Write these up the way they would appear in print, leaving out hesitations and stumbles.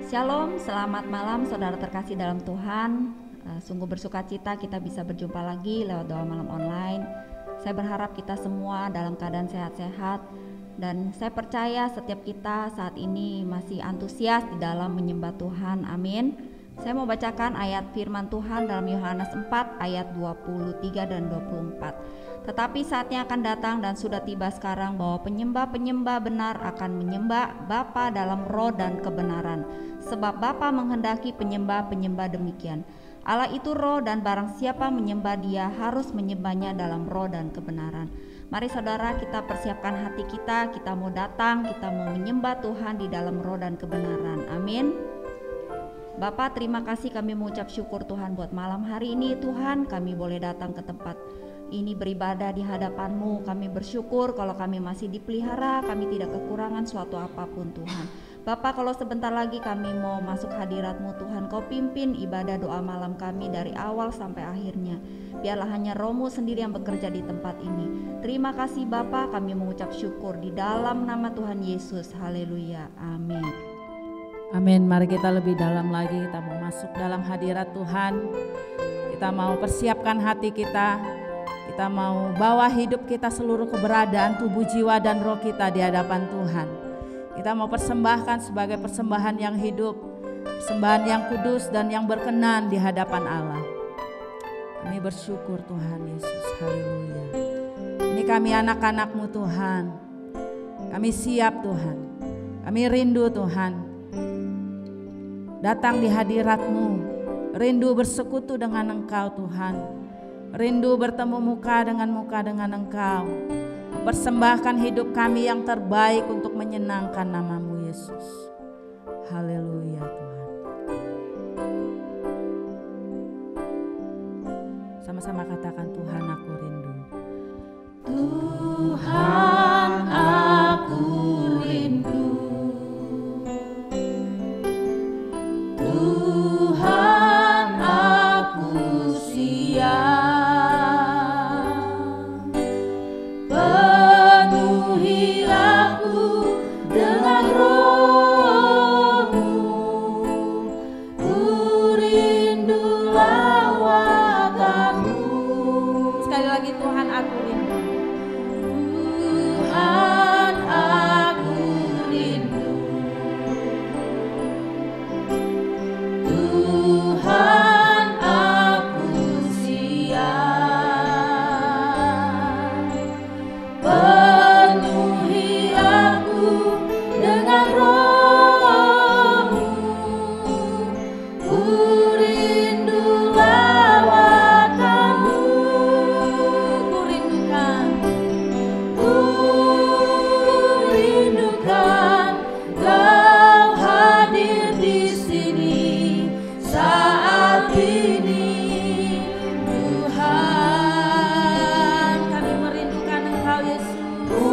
Shalom, selamat malam saudara terkasih dalam Tuhan. Sungguh bersuka cita kita bisa berjumpa lagi lewat doa malam online. Saya berharap kita semua dalam keadaan sehat-sehat, dan saya percaya setiap kita saat ini masih antusias di dalam menyembah Tuhan. Amin. Saya mau bacakan ayat firman Tuhan dalam Yohanes 4 ayat 23 dan 24. Tetapi saatnya akan datang dan sudah tiba sekarang bahwa penyembah-penyembah benar akan menyembah Bapa dalam roh dan kebenaran, sebab Bapa menghendaki penyembah-penyembah demikian. Allah itu roh, dan barang siapa menyembah Dia harus menyembahnya dalam roh dan kebenaran. Mari saudara, kita persiapkan hati kita mau datang, kita mau menyembah Tuhan di dalam roh dan kebenaran. Amin. Bapa, terima kasih, kami mengucap syukur Tuhan buat malam hari ini. Tuhan, kami boleh datang ke tempat ini beribadah di hadapan-Mu. Kami bersyukur kalau kami masih dipelihara, kami tidak kekurangan suatu apapun Tuhan. Bapak, kalau sebentar lagi kami mau masuk hadirat-Mu Tuhan, Kau pimpin ibadah doa malam kami dari awal sampai akhirnya. Biarlah hanya Roh-Mu sendiri yang bekerja di tempat ini. Terima kasih Bapak, kami mengucap syukur di dalam nama Tuhan Yesus. Haleluya, amin. Amin. Mari kita lebih dalam lagi, kita mau masuk dalam hadirat Tuhan. Kita mau persiapkan hati kita. Kita mau bawa hidup kita, seluruh keberadaan tubuh, jiwa, dan roh kita di hadapan Tuhan. Kita mau persembahkan sebagai persembahan yang hidup, persembahan yang kudus dan yang berkenan di hadapan Allah. Kami bersyukur Tuhan Yesus, haleluya. Ini kami anak-anak-Mu Tuhan. Kami siap Tuhan, kami rindu Tuhan datang di hadirat-Mu, rindu bersekutu dengan Engkau Tuhan, rindu bertemu muka dengan Engkau, mempersembahkan hidup kami yang terbaik untuk menyenangkan nama-Mu Yesus. Haleluya Tuhan. Sama-sama katakan, Tuhan aku rindu. Tuhan aku rindu. Tuhan aku siap. Penuhi aku dengan Roh-Mu. Ku rindu lawatan-Mu. Sekali lagi, Tuhan aku rindu. Tuhan aku rindu. Tuhan aku siap. Penuhi aku dengan Roh-Mu. Ku rindu lawatan-Mu. Ku rindukan, Ku rindukan Kau hadir di sini saat ini, Tuhan. kami merindukan Engkau Yesus. Ku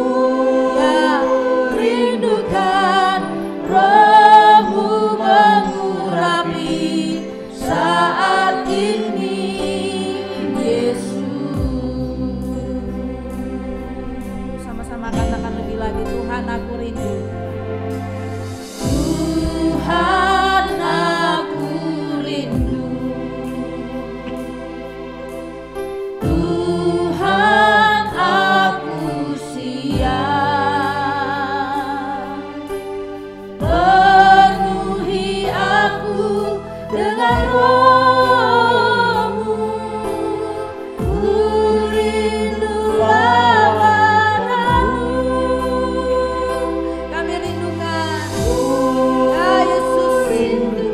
rindukan Roh-Mu mengurapi saat ini, Yesus. Sama-sama katakan lebih lagi, Tuhan aku rindu. Tuhan aku rindu. Tuhan aku siap. Penuhi aku dengan Roh-Mu. Ku rindu lawatan-Mu. Kami rindukan, Ya Yesus,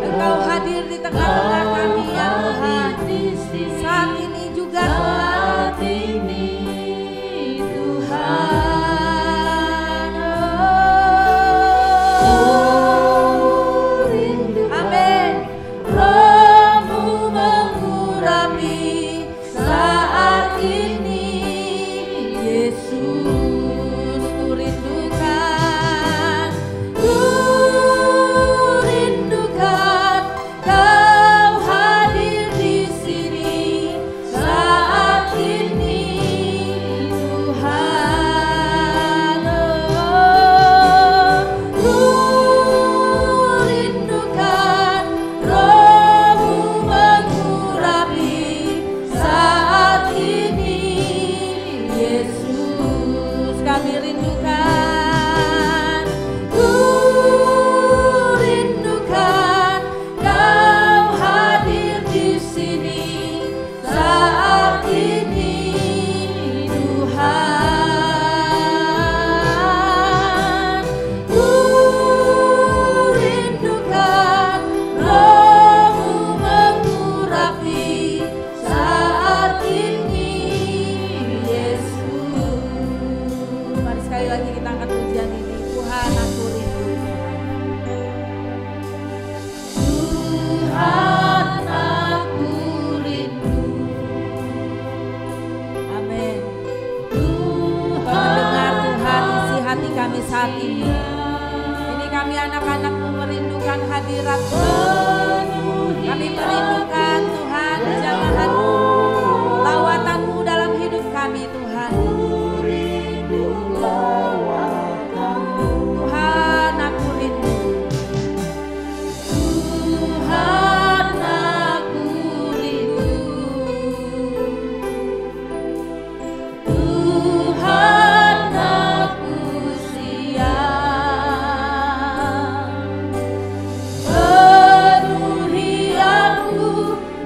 Engkau hadir di tengah-tengah kami ya Tuhan. di sini Saat ini juga Tuhan. saat ini, Tuhan. Oh, rindu Amin. Roh-Mu mengurapi saat ini, Yesus. Ku rindukan Kau hadir di sini saat ini, Tuhan. Ku rindukan saat ini. Ini kami anak-anak-Mu merindukan hadirat-Mu. Kami merindukan Tuhan jamahan-Mu, lawatan-Mu dalam hidup kami Tuhan. Tuhan aku rindu. Tuhan aku rindu. Tuhan aku siap. Penuhi aku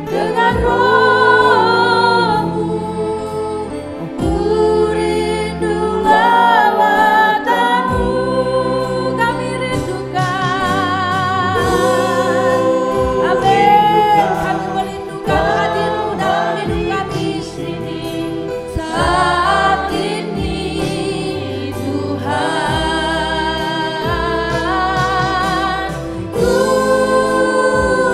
dengan Roh-Mu. Ku rindu lawatan-Mu. Kami rindukan. Amin. Kami merindukan hadir-Mu dalam hidup kami saat ini, Tuhan. Ku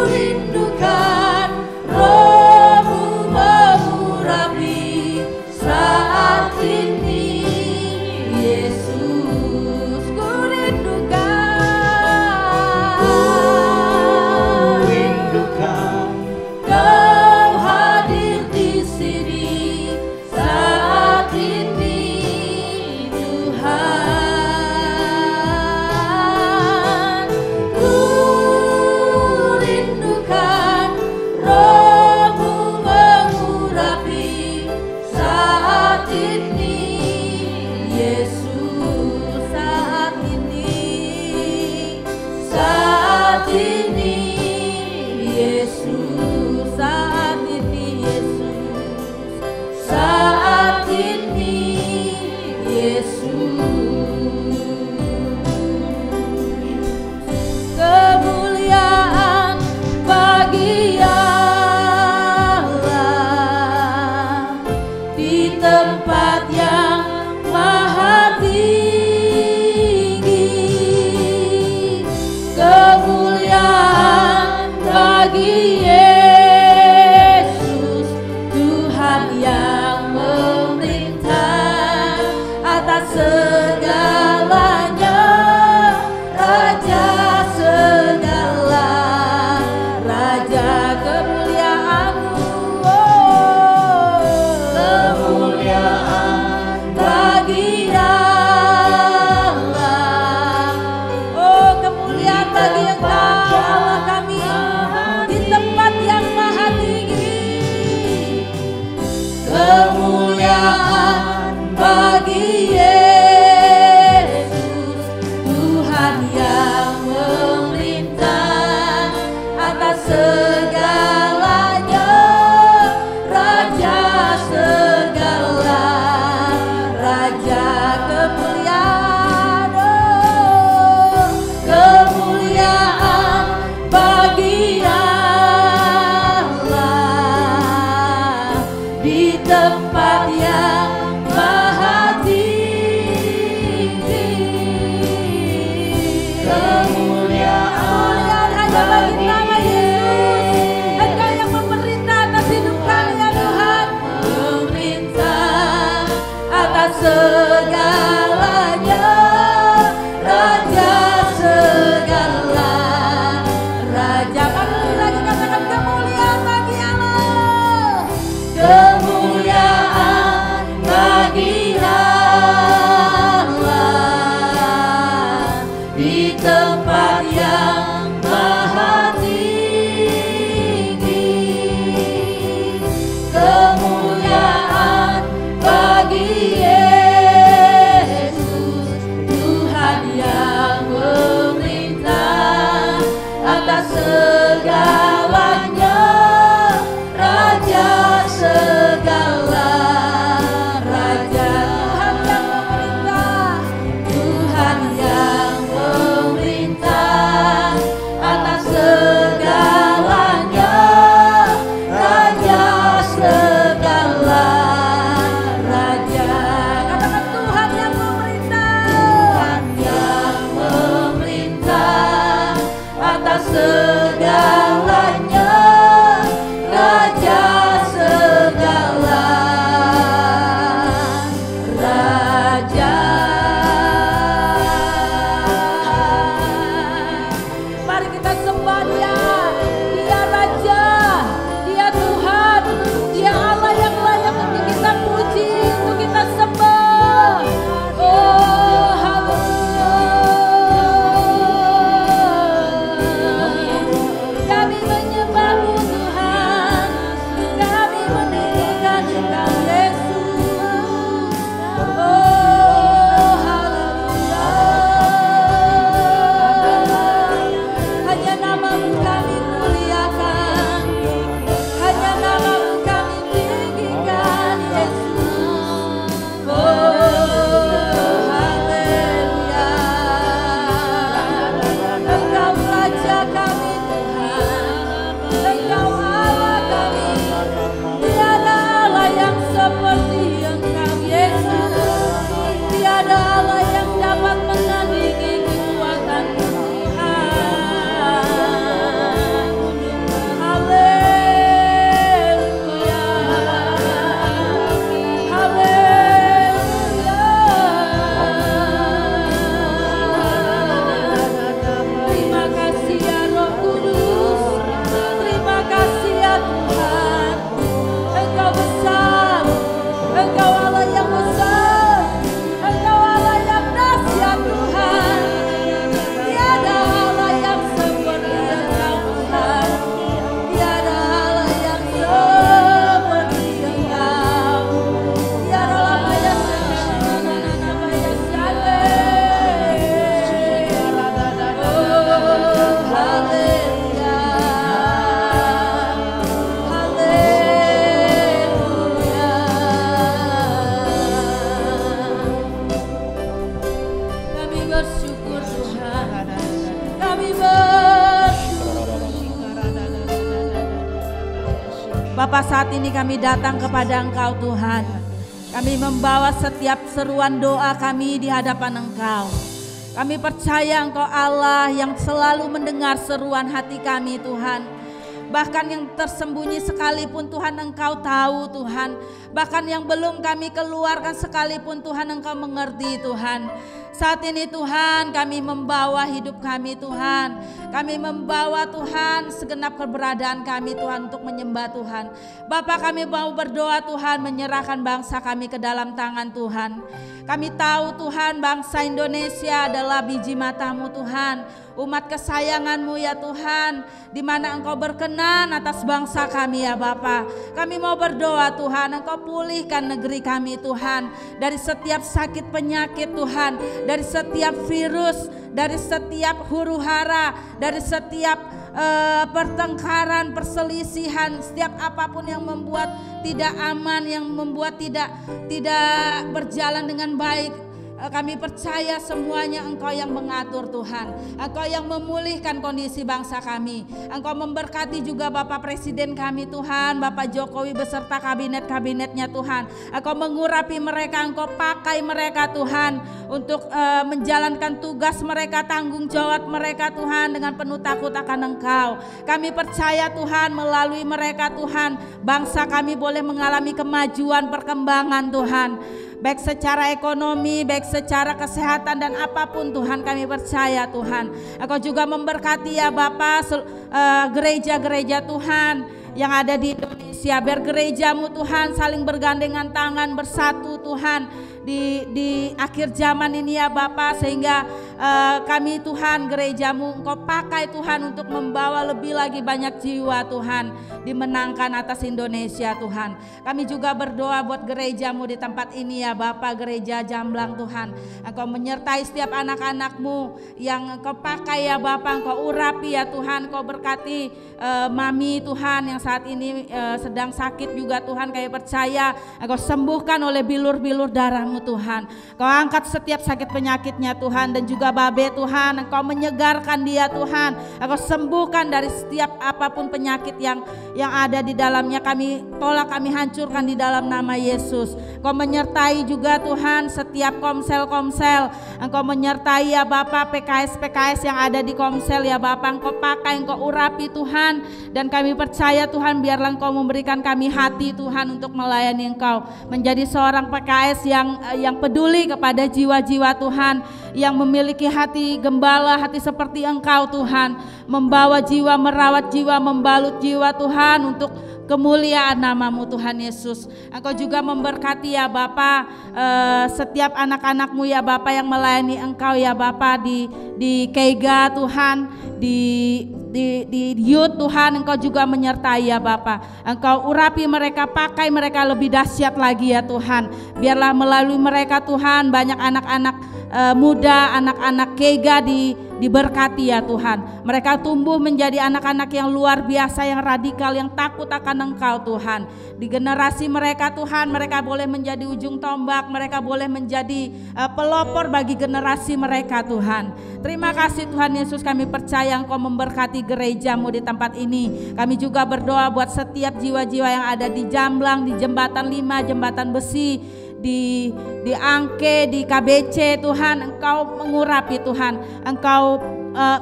rindukan Roh-Mu mengurapi saat ini, Yesus. Ku rindukan Kau hadir di sini saat ini, Tuhan. Ku rindukan Roh-Mu mengurapi saat ini, Yesus. Saat ini, Yesus. Saat ini, Yesus. Saat ini, Yesus. Kemuliaan bagi Allah di tempat yang maha tinggi. Kemuliaan bagi Yesus, Tuhan yang memerintah atas segalanya, Raja segala raja. Kemuliaan-Mu, kemuliaan bagi Allah. Oh, kemuliaan bagi Engkau Allah kami di tempat yang maha tinggi. Kemuliaan bagi Yesus, Tuhan yang memerintah atas segalanya, Raja segala raja. Kemuliaan, oh, kemuliaan bagi Allah di tempat yang maha tinggi. Kemuliaan hanya bagi nama Yesus. Engkau yang memerintah atas hidup kami ya Tuhan. Memerintah atas segalanya, Raja segala raja. Kami lagi katakan kemuliaan bagi Allah. Kemuliaan Bapa, saat ini kami datang kepada Engkau Tuhan. Kami membawa setiap seruan doa kami di hadapan Engkau. Kami percaya Engkau Allah yang selalu mendengar seruan hati kami Tuhan. Bahkan yang tersembunyi sekalipun Tuhan Engkau tahu Tuhan. Bahkan yang belum kami keluarkan sekalipun Tuhan Engkau mengerti Tuhan. Saat ini Tuhan kami membawa hidup kami Tuhan. Kami membawa Tuhan segenap keberadaan kami Tuhan untuk menyembah Tuhan. Bapa, kami mau berdoa Tuhan, menyerahkan bangsa kami ke dalam tangan Tuhan. Kami tahu Tuhan bangsa Indonesia adalah biji mata-Mu Tuhan. Umat kesayangan-Mu ya Tuhan, di mana Engkau berkenan atas bangsa kami ya Bapa. Kami mau berdoa Tuhan, Engkau pulihkan negeri kami Tuhan. Dari setiap sakit penyakit Tuhan, dari setiap virus, dari setiap huru-hara, dari setiap pertengkaran, perselisihan, setiap apapun yang membuat tidak aman, yang membuat tidak berjalan dengan baik. Kami percaya semuanya Engkau yang mengatur Tuhan. Engkau yang memulihkan kondisi bangsa kami. Engkau memberkati juga Bapak Presiden kami Tuhan, Bapak Jokowi beserta kabinet-kabinetnya Tuhan. Engkau mengurapi mereka, Engkau pakai mereka Tuhan untuk menjalankan tugas mereka, tanggung jawab mereka Tuhan dengan penuh takut akan Engkau. Kami percaya Tuhan melalui mereka Tuhan, bangsa kami boleh mengalami kemajuan, perkembangan Tuhan. Baik secara ekonomi, baik secara kesehatan dan apapun Tuhan, kami percaya Tuhan. Engkau juga memberkati ya Bapa gereja-gereja Tuhan yang ada di Indonesia. Biar gereja-Mu Tuhan saling bergandengan tangan, bersatu Tuhan di akhir zaman ini ya Bapa, sehingga kami Tuhan gereja-Mu Engkau pakai Tuhan untuk membawa lebih lagi banyak jiwa Tuhan dimenangkan atas Indonesia Tuhan. Kami juga berdoa buat gereja-Mu di tempat ini ya Bapa, gereja Jamblang Tuhan. Engkau menyertai setiap anak-anak-Mu yang Engkau pakai ya Bapa, Engkau urapi ya Tuhan. Engkau berkati Mami Tuhan yang saat ini sedang sakit juga Tuhan. Kami percaya Engkau sembuhkan oleh bilur-bilur darah-Mu Tuhan. Engkau angkat setiap sakit penyakitnya Tuhan, dan juga Babe Tuhan, Engkau menyegarkan dia Tuhan. Engkau sembuhkan dari setiap apapun penyakit yang ada di dalamnya. Kami tolak, kami hancurkan di dalam nama Yesus. Engkau menyertai juga Tuhan setiap komsel-komsel. Engkau menyertai ya Bapa PKS yang ada di komsel ya Bapa. Engkau pakai, Engkau urapi Tuhan. Dan kami percaya Tuhan, biarlah Engkau memberikan kami hati Tuhan untuk melayani Engkau. Menjadi seorang PKS yang peduli kepada jiwa-jiwa Tuhan, yang memiliki hati gembala, hati seperti Engkau Tuhan. Membawa jiwa, merawat jiwa, membalut jiwa Tuhan untuk kemuliaan nama-Mu Tuhan Yesus. Engkau juga memberkati ya Bapa setiap anak-anak-Mu ya Bapa yang melayani Engkau ya Bapa di Keiga Tuhan, di youth Tuhan. Engkau juga menyertai ya Bapa. Engkau urapi mereka, pakai mereka lebih dahsyat lagi ya Tuhan. Biarlah melalui mereka Tuhan banyak anak-anak muda, anak-anak Keiga diberkati ya Tuhan. Mereka tumbuh menjadi anak-anak yang luar biasa, yang radikal, yang takut akan Engkau Tuhan. Di generasi mereka Tuhan, mereka boleh menjadi ujung tombak, mereka boleh menjadi pelopor bagi generasi mereka Tuhan. Terima kasih Tuhan Yesus, kami percaya Engkau memberkati gereja-Mu di tempat ini. Kami juga berdoa buat setiap jiwa-jiwa yang ada di Jamblang, di Jembatan 5, Jembatan Besi, di Angke, di KBC Tuhan. Engkau mengurapi Tuhan, Engkau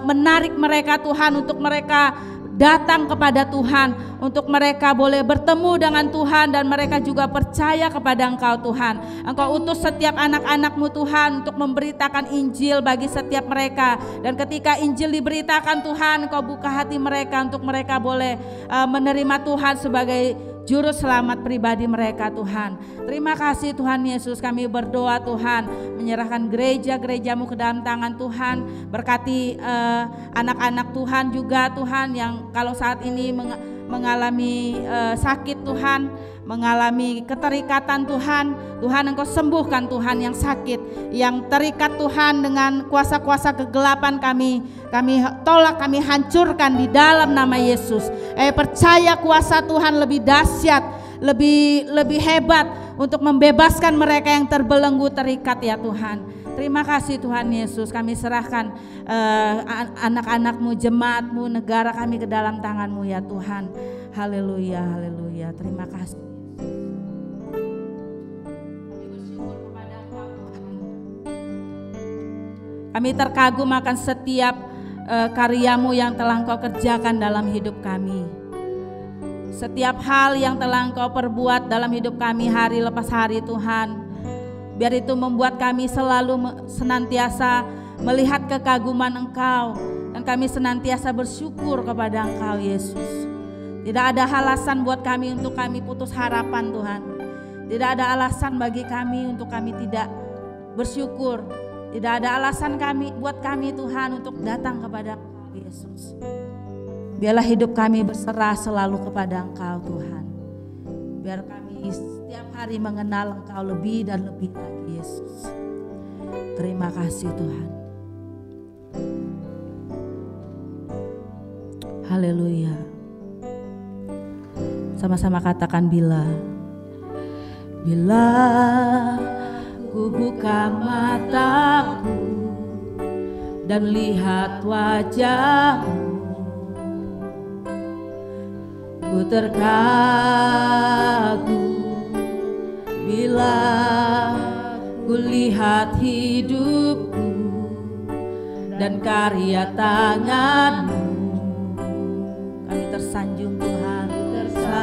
menarik mereka Tuhan untuk mereka datang kepada Tuhan, untuk mereka boleh bertemu dengan Tuhan, dan mereka juga percaya kepada Engkau Tuhan. Engkau utus setiap anak-anak-Mu Tuhan untuk memberitakan Injil bagi setiap mereka, dan ketika Injil diberitakan Tuhan, Engkau buka hati mereka untuk mereka boleh menerima Tuhan sebagai juru selamat pribadi mereka Tuhan. Terima kasih Tuhan Yesus, kami berdoa Tuhan, menyerahkan gereja-gereja-Mu ke dalam tangan Tuhan. Berkati anak-anak Tuhan juga Tuhan yang kalau saat ini mengalami sakit Tuhan, mengalami keterikatan Tuhan. Tuhan Engkau sembuhkan Tuhan yang sakit, yang terikat Tuhan dengan kuasa-kuasa kegelapan kami tolak, kami hancurkan di dalam nama Yesus. Percaya kuasa Tuhan lebih dahsyat, lebih hebat untuk membebaskan mereka yang terbelenggu terikat ya Tuhan. Terima kasih Tuhan Yesus, kami serahkan anak-anak-Mu, jemaat-Mu, negara kami ke dalam tangan-Mu ya Tuhan. Haleluya, haleluya. Terima kasih. Kami terkagum akan setiap karya-Mu yang telah Engkau kerjakan dalam hidup kami. Setiap hal yang telah Engkau perbuat dalam hidup kami hari lepas hari Tuhan. Biar itu membuat kami selalu senantiasa melihat kekaguman Engkau. Dan kami senantiasa bersyukur kepada Engkau Yesus. Tidak ada alasan buat kami untuk kami putus harapan Tuhan. Tidak ada alasan bagi kami untuk kami tidak bersyukur. Tidak ada alasan buat kami Tuhan untuk datang kepada Engkau Yesus. Biarlah hidup kami berserah selalu kepada Engkau Tuhan. Biar kami setiap hari mengenal Engkau lebih dan lebih lagi Yesus. Terima kasih Tuhan. Haleluya. Sama-sama katakan bila ku buka mataku dan lihat wajah-Mu, ku terkagum bila ku lihat hidupku dan karya tangan-Mu. Kami tersanjung Tuhan, tersanjung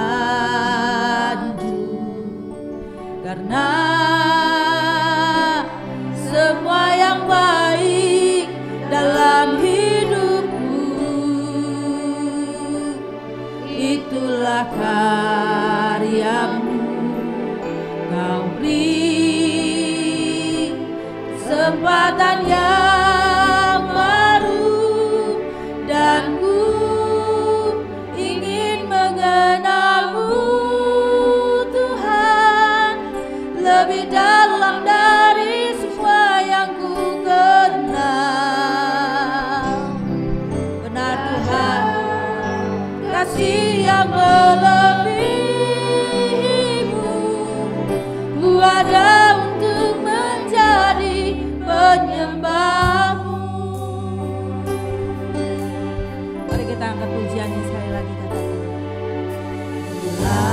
karena semua yang baik dalam hidupku itulah karya-Mu. Kau beri kesempatan yang baru dan ku ingin mengenal-Mu Tuhan lebih dalam dari semua yang ku kenal. Benar Tuhan, kasih yang melebihi-Mu ku ada untuk menjadi penyembah-Mu. Mari kita angkat pujiannya sekali lagi, katakan. Bila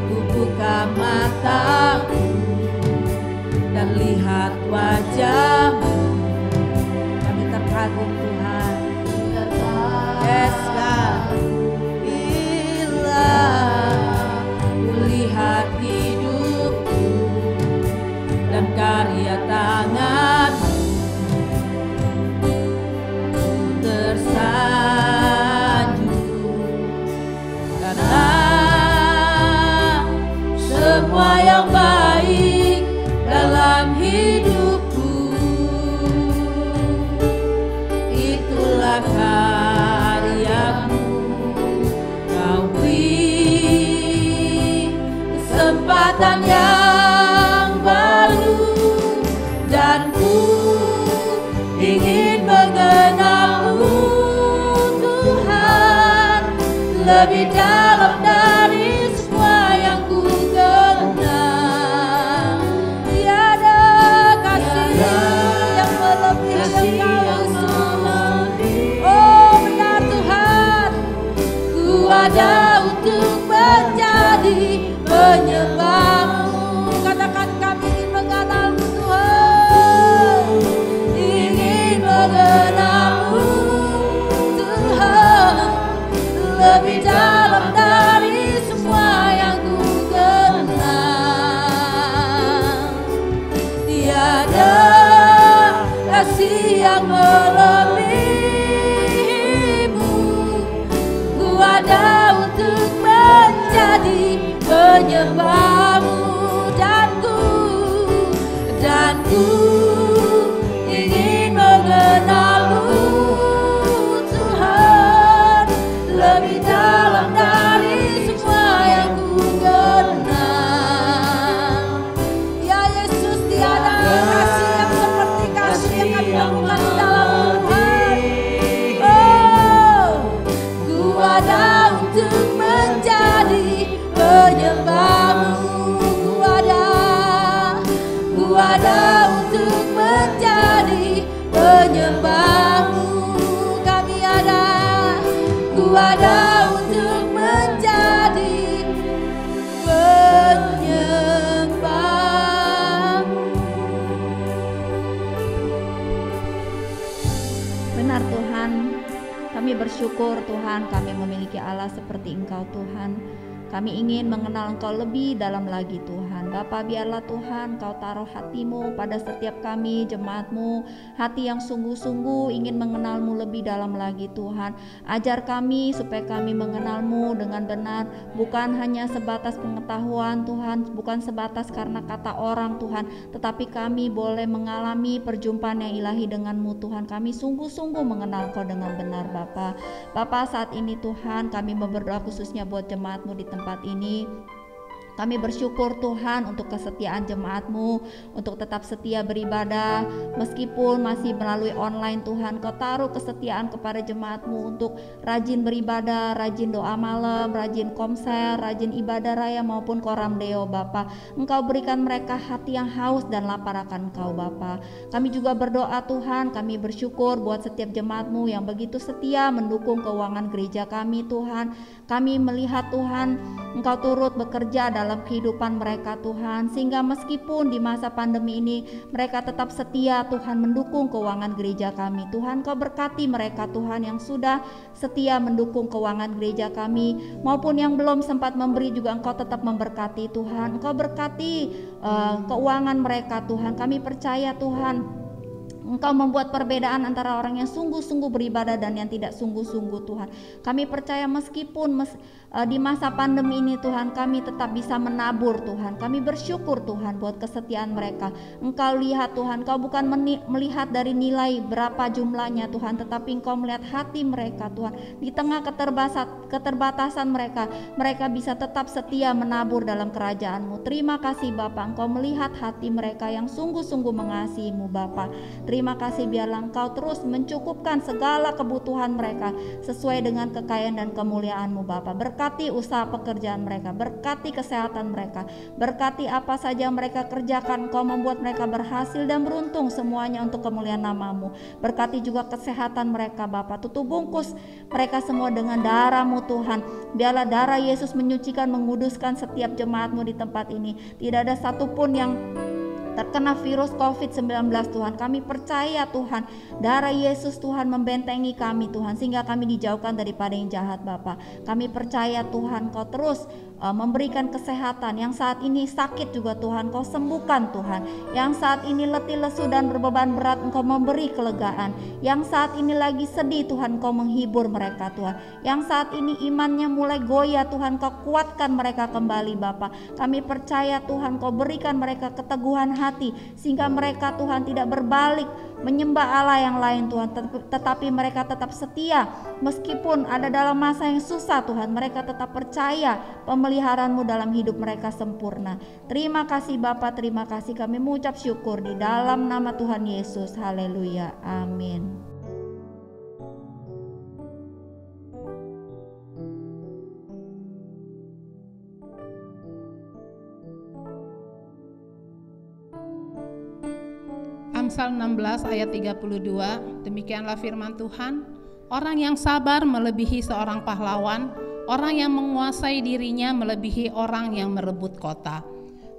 ku buka mataku dan lihat wajah-Mu, kami terkagum Tuhan. Yes God. Bila ku lihat hidupku dan karya tangan-Mu, ku tersanjung karena semua yang baik dalam hidupku itulah karya-Mu. Kau beri kesempatan yang baru dan ku ingin mengenal-Mu Tuhan lebih dalam dari semua yang ku kenal. Tiada kasih yang melebihi Engkau Yesus. Oh benar Tuhan, ku ada untuk menjadi penyembah-Mu. Katakan kami ingin mengenal-Mu Tuhan, ingin mengenal-Mu Tuhan lebih dalam dari semua yang ku kenal. Tiada kasih yang melebihi-Mu, ku ada untuk menjadi penyembah-Mu dan ku ingin mengenal-Mu Tuhan lebih dalam dari semua yang ku kenal. Ya Yesus, tiada kasih yang seperti kasih yang kami lakukan di dalam Tuhan. Oh, ku ada untuk menjadi penyembah-Mu. Ku ada untuk menyembahmu, kami ada untuk menjadi penyembahmu. Benar Tuhan, kami bersyukur Tuhan kami memiliki Allah seperti Engkau Tuhan. Kami ingin mengenal Engkau lebih dalam lagi Tuhan. Bapa, biarlah Tuhan Kau taruh hatimu pada setiap kami jemaat-Mu, hati yang sungguh-sungguh ingin mengenal-Mu lebih dalam lagi Tuhan. Ajar kami supaya kami mengenal-Mu dengan benar, bukan hanya sebatas pengetahuan Tuhan, bukan sebatas karena kata orang Tuhan, tetapi kami boleh mengalami perjumpaan yang ilahi dengan-Mu Tuhan. Kami sungguh-sungguh mengenal Kau dengan benar Bapa. Bapa, saat ini Tuhan kami berdoa khususnya buat jemaat-Mu di tempat ini. Kami bersyukur Tuhan untuk kesetiaan jemaat-Mu, untuk tetap setia beribadah meskipun masih melalui online Tuhan. Kau taruh kesetiaan kepada jemaat-Mu untuk rajin beribadah, rajin doa malam, rajin komsel, rajin ibadah raya maupun koram deo Bapa. Engkau berikan mereka hati yang haus dan lapar akan Engkau Bapa. Kami juga berdoa Tuhan, kami bersyukur buat setiap jemaat-Mu yang begitu setia mendukung keuangan gereja kami Tuhan. Kami melihat Tuhan Engkau turut bekerja dalam kehidupan mereka Tuhan, sehingga meskipun di masa pandemi ini mereka tetap setia Tuhan mendukung keuangan gereja kami Tuhan. Kau berkati mereka Tuhan yang sudah setia mendukung keuangan gereja kami, maupun yang belum sempat memberi juga Engkau tetap memberkati Tuhan. Engkau berkati keuangan mereka Tuhan. Kami percaya Tuhan Engkau membuat perbedaan antara orang yang sungguh-sungguh beribadah dan yang tidak sungguh-sungguh Tuhan. Kami percaya meskipun di masa pandemi ini Tuhan kami tetap bisa menabur Tuhan. Kami bersyukur Tuhan buat kesetiaan mereka. Engkau lihat Tuhan, Kau bukan melihat dari nilai berapa jumlahnya Tuhan, tetapi Engkau melihat hati mereka Tuhan. Di tengah keterbatasan mereka bisa tetap setia menabur dalam kerajaan-Mu. Terima kasih Bapa, Engkau melihat hati mereka yang sungguh-sungguh mengasihi-Mu Bapa. Terima kasih, biarlah Engkau terus mencukupkan segala kebutuhan mereka sesuai dengan kekayaan dan kemuliaan-Mu Bapa. Berkati usaha pekerjaan mereka, berkati kesehatan mereka, berkati apa saja mereka kerjakan. Engkau membuat mereka berhasil dan beruntung semuanya untuk kemuliaan nama-Mu. Berkati juga kesehatan mereka Bapa. Tutup bungkus mereka semua dengan darah-Mu Tuhan. Biarlah darah Yesus menyucikan, menguduskan setiap jemaat-Mu di tempat ini. Tidak ada satupun yang terkena virus COVID-19 Tuhan. Kami percaya Tuhan, darah Yesus Tuhan membentengi kami Tuhan, sehingga kami dijauhkan daripada yang jahat Bapa. Kami percaya Tuhan, Kau terus memberikan kesehatan. Yang saat ini sakit juga Tuhan, Kau sembuhkan Tuhan. Yang saat ini letih lesu dan berbeban berat, Engkau memberi kelegaan. Yang saat ini lagi sedih Tuhan, Kau menghibur mereka Tuhan. Yang saat ini imannya mulai goyah Tuhan, Kau kuatkan mereka kembali Bapa. Kami percaya Tuhan, Kau berikan mereka keteguhan hati, sehingga mereka Tuhan tidak berbalik menyembah Allah yang lain Tuhan, tetapi mereka tetap setia meskipun ada dalam masa yang susah Tuhan. Mereka tetap percaya pemeliharaan-Mu dalam hidup mereka sempurna. Terima kasih Bapa, terima kasih. Kami mengucap syukur di dalam nama Tuhan Yesus. Haleluya, amin. Amsal 16 ayat 32, demikianlah firman Tuhan, orang yang sabar melebihi seorang pahlawan, orang yang menguasai dirinya melebihi orang yang merebut kota.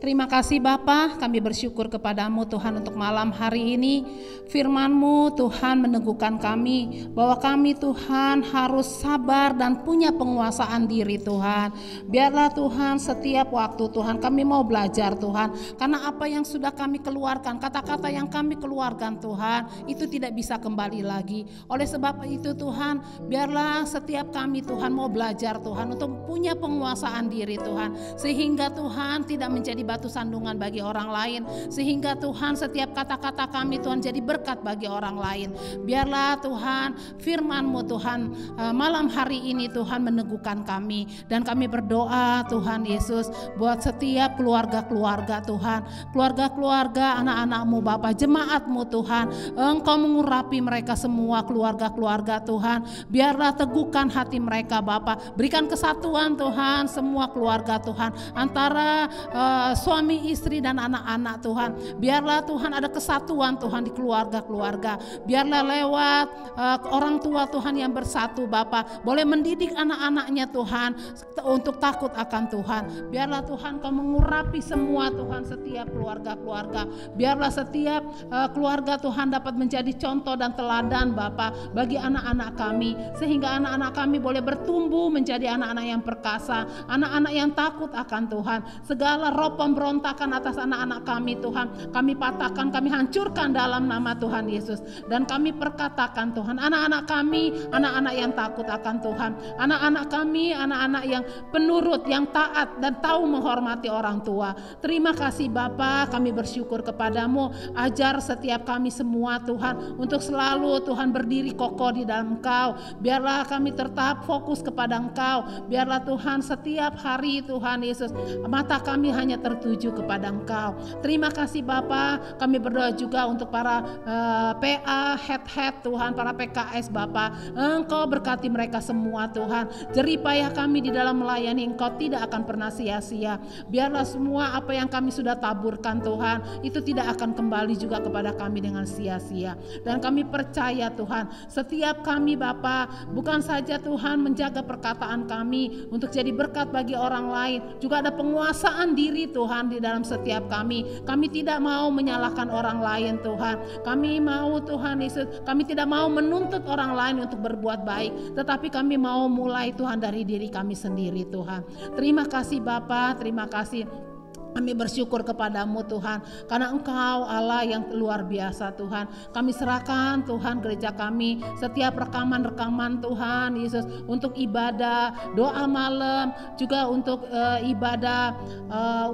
Terima kasih Bapa, kami bersyukur kepadamu Tuhan untuk malam hari ini. Firman-Mu Tuhan meneguhkan kami bahwa kami Tuhan harus sabar dan punya penguasaan diri Tuhan. Biarlah Tuhan setiap waktu Tuhan kami mau belajar Tuhan, karena apa yang sudah kami keluarkan, kata-kata yang kami keluarkan Tuhan, itu tidak bisa kembali lagi. Oleh sebab itu Tuhan, biarlah setiap kami Tuhan mau belajar Tuhan untuk punya penguasaan diri Tuhan, sehingga Tuhan tidak menjadi batu sandungan bagi orang lain, sehingga Tuhan setiap kata-kata kami Tuhan jadi berkat bagi orang lain. Biarlah Tuhan firman-Mu Tuhan malam hari ini Tuhan meneguhkan kami, dan kami berdoa Tuhan Yesus buat setiap keluarga-keluarga Tuhan, keluarga-keluarga anak-anak-Mu Bapa, jemaat-Mu Tuhan, Engkau mengurapi mereka semua keluarga-keluarga Tuhan. Biarlah teguhkan hati mereka Bapa, berikan kesatuan Tuhan semua keluarga Tuhan, antara suami, istri, dan anak-anak Tuhan. Biarlah Tuhan ada kesatuan Tuhan di keluarga-keluarga. Biarlah lewat orang tua Tuhan yang bersatu Bapa, boleh mendidik anak-anaknya Tuhan untuk takut akan Tuhan. Biarlah Tuhan Kau mengurapi semua Tuhan setiap keluarga-keluarga. Biarlah setiap keluarga Tuhan dapat menjadi contoh dan teladan Bapa bagi anak-anak kami, sehingga anak-anak kami boleh bertumbuh menjadi anak-anak yang perkasa, anak-anak yang takut akan Tuhan. Segala roh pemberontakan atas anak-anak kami Tuhan, kami patahkan, kami hancurkan dalam nama Tuhan Yesus. Dan kami perkatakan Tuhan, anak-anak kami, anak-anak yang takut akan Tuhan, anak-anak kami, anak-anak yang penurut, yang taat dan tahu menghormati orang tua. Terima kasih Bapa, kami bersyukur kepadamu. Ajar setiap kami semua Tuhan untuk selalu Tuhan berdiri kokoh di dalam Engkau. Biarlah kami tetap fokus kepada Engkau. Biarlah Tuhan setiap hari Tuhan Yesus, mata kami hanya tertuju kepada Engkau. Terima kasih Bapa, kami berdoa juga untuk para PA, head Tuhan, para PKS Bapa. Engkau berkati mereka semua Tuhan. Jerih payah kami di dalam melayani Engkau tidak akan pernah sia-sia. Biarlah semua apa yang kami sudah taburkan Tuhan, itu tidak akan kembali juga kepada kami dengan sia-sia. Dan kami percaya Tuhan, setiap kami Bapa, bukan saja Tuhan menjaga perkataan kami untuk jadi berkat bagi orang lain, juga ada penguasaan diri Tuhan di dalam setiap kami. Kami tidak mau menyalahkan orang lain Tuhan. Kami mau Tuhan Yesus, kami tidak mau menuntut orang lain untuk berbuat baik, tetapi kami mau mulai Tuhan dari diri kami sendiri Tuhan. Terima kasih Bapa, terima kasih. Kami bersyukur kepadamu Tuhan, karena Engkau Allah yang luar biasa Tuhan. Kami serahkan Tuhan gereja kami, setiap rekaman-rekaman Tuhan Yesus, untuk ibadah, doa malam, juga untuk ibadah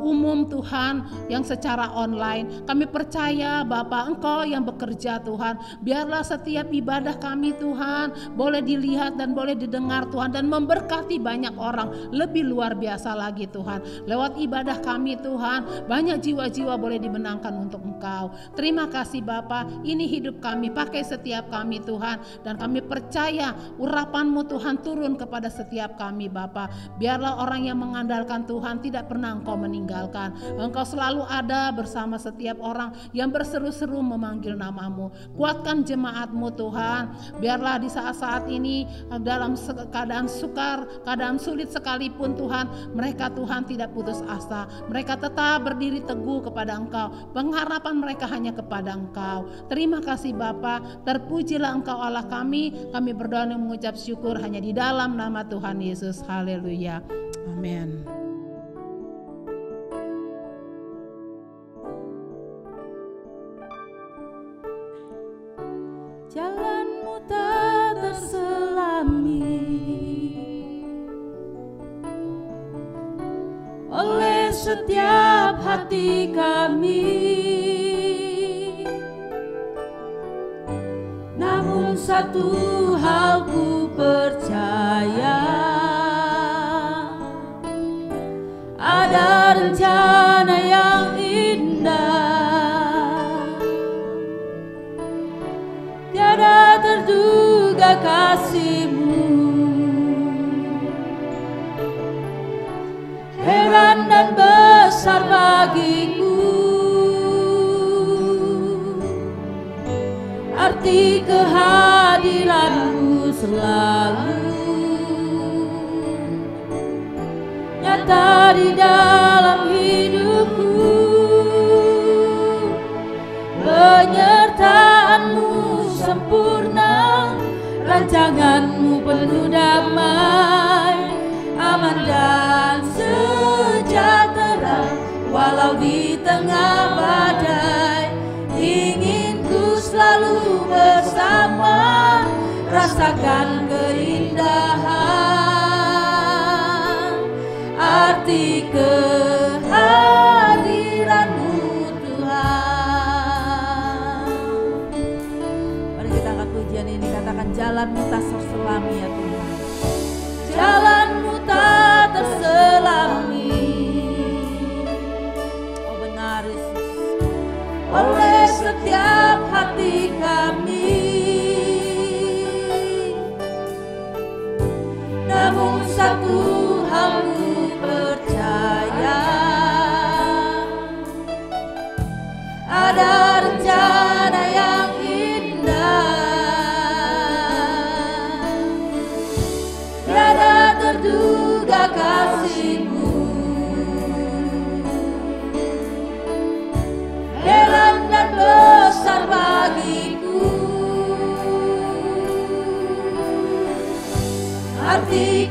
umum Tuhan yang secara online. Kami percaya Bapa, Engkau yang bekerja Tuhan. Biarlah setiap ibadah kami Tuhan boleh dilihat dan boleh didengar Tuhan, dan memberkati banyak orang lebih luar biasa lagi Tuhan. Lewat ibadah kami Tuhan, banyak jiwa-jiwa boleh dimenangkan untuk Engkau. Terima kasih Bapa, ini hidup kami, pakai setiap kami Tuhan, dan kami percaya urapan-Mu Tuhan turun kepada setiap kami Bapa. Biarlah orang yang mengandalkan Tuhan tidak pernah Engkau meninggalkan. Engkau selalu ada bersama setiap orang yang berseru-seru memanggil nama-Mu. Kuatkan jemaat-Mu Tuhan. Biarlah di saat-saat ini dalam keadaan sukar, keadaan sulit sekalipun Tuhan, mereka Tuhan tidak putus asa. Mereka tetap berdiri teguh kepada Engkau. Pengharapan mereka hanya kepada Engkau. Terima kasih Bapa, terpujilah Engkau Allah kami. Kami berdoa dan mengucap syukur hanya di dalam nama Tuhan Yesus. Haleluya. Amin. Jalanmu tak terselami oleh setiap hati kami, namun satu hal ku percaya, ada rencana yang indah, tiada terduga kasih-Mu, heran dan besar bagiku arti kehadiran-Mu selalu nyata di dalam hidupku. Penyertaan-Mu sempurna, rancangan-Mu penuh damai, aman dan sejahtera walau di tengah badai. Ingin ku selalu bersama, rasakan keindahan arti kehadiran-Mu Tuhan. Mari kita angkat pujian ini, katakan jalan-Mu tak terselami ya Tuhan. Jalan-Mu tak terselami, oh benar Yesus, oleh setiap hati kami, namun satu hal ku percaya,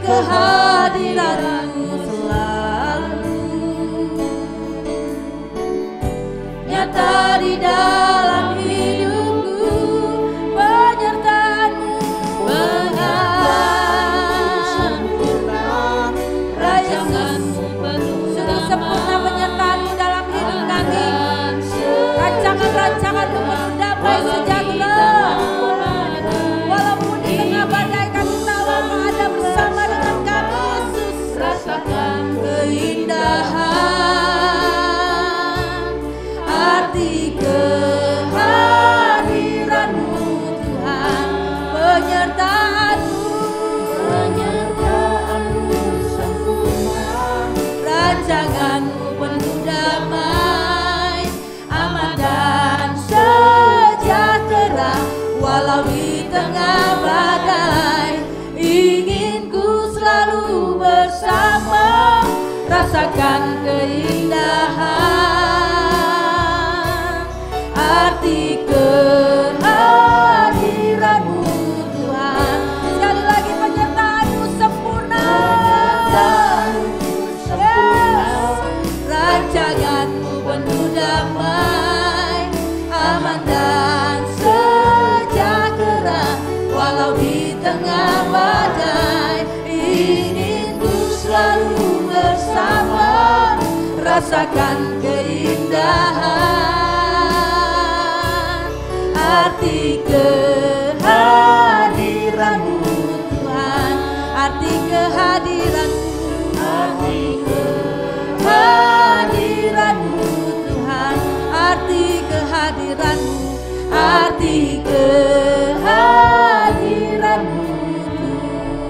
kehadiran-Mu selalu nyata di dalam hidupku, penyertaan-Mu sempurna, rancangan-Mu penuh Sungguh sempurna penyertaan-Mu dalam hidup kami. Rancangan-rancangan-Mu penuh damai sejahtera. Walaupun di tengah badai kami tahu Engkau ada bersama dengan kami, Yesus. rasakan keindahan arti kehadiran-Mu Tuhan, penyertaan-Mu sempurna, rancangan-Mu penuh damai, aman dan sejahtera. Walau di tengah badai, ingin ku selalu bersama, rasakan keindahan arti kehadiran-Mu Tuhan. Sekali lagi penyertaan-Mu sempurna. Yes. Rancangan-Mu penuh damai, aman dan sejahtera. Walau di tengah badai, ingin ku selalu bersama, rasakan keindahan arti kehadiran-Mu Tuhan, arti kehadiran-Mu, arti kehadiran-Mu Tuhan, arti kehadiran-Mu, arti kehadiran-Mu Tuhan.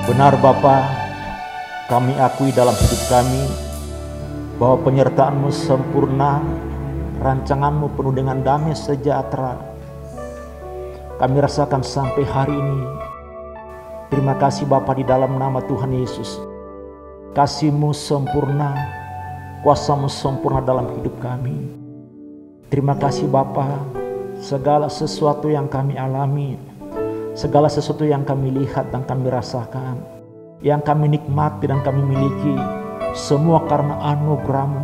Benar Bapa, kami akui dalam hidup kami bahwa penyertaan-Mu sempurna, rancangan-Mu penuh dengan damai sejahtera. Kami rasakan sampai hari ini. Terima kasih Bapa di dalam nama Tuhan Yesus. Kasih-Mu sempurna, kuasa-Mu sempurna dalam hidup kami. Terima kasih Bapa, segala sesuatu yang kami alami, segala sesuatu yang kami lihat dan kami rasakan, yang kami nikmati dan kami miliki, semua karena anugerah-Mu,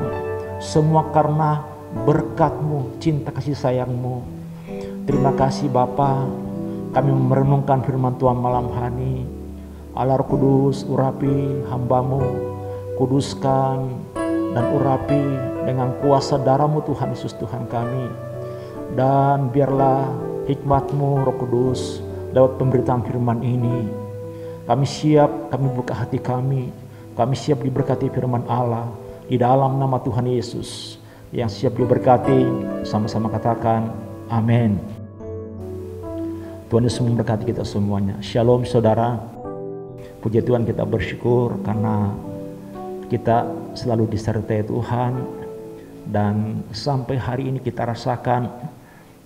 semua karena berkat-Mu, cinta kasih sayang-Mu. Terima kasih Bapa, kami merenungkan firman Tuhan malam hari ini. Allah Roh Kudus, urapi hamba-Mu, kuduskan dan urapi dengan kuasa darah-Mu Tuhan Yesus Tuhan kami. Dan biarlah hikmat-Mu Roh Kudus lewat pemberitaan firman ini. Kami siap, kami buka hati kami siap diberkati firman Allah di dalam nama Tuhan Yesus. Yang siap diberkati, sama-sama katakan amin. Tuhan Yesus memberkati kita semuanya. Shalom saudara. Puji Tuhan, kita bersyukur karena kita selalu disertai Tuhan. Dan sampai hari ini kita rasakan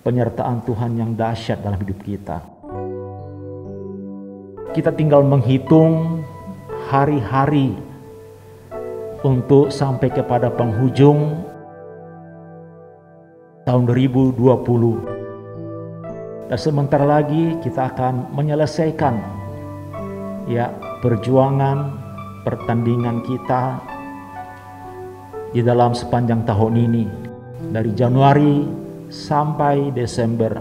penyertaan Tuhan yang dahsyat dalam hidup kita. Kita tinggal menghitung hari-hari untuk sampai kepada penghujung tahun 2020. Dan sebentar lagi kita akan menyelesaikan perjuangan, pertandingan kita di dalam sepanjang tahun ini, dari Januari sampai Desember.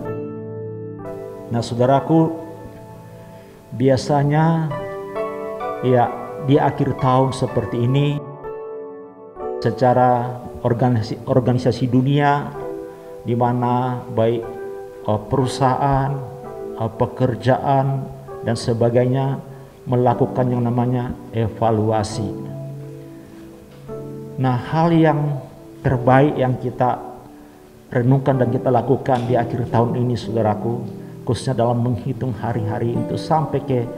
Nah saudaraku, biasanya di akhir tahun seperti ini, secara organisasi dunia, di mana baik perusahaan, pekerjaan dan sebagainya melakukan yang namanya evaluasi. Nah, hal yang terbaik yang kita renungkan dan kita lakukan di akhir tahun ini saudaraku, khususnya dalam menghitung hari-hari itu sampai ke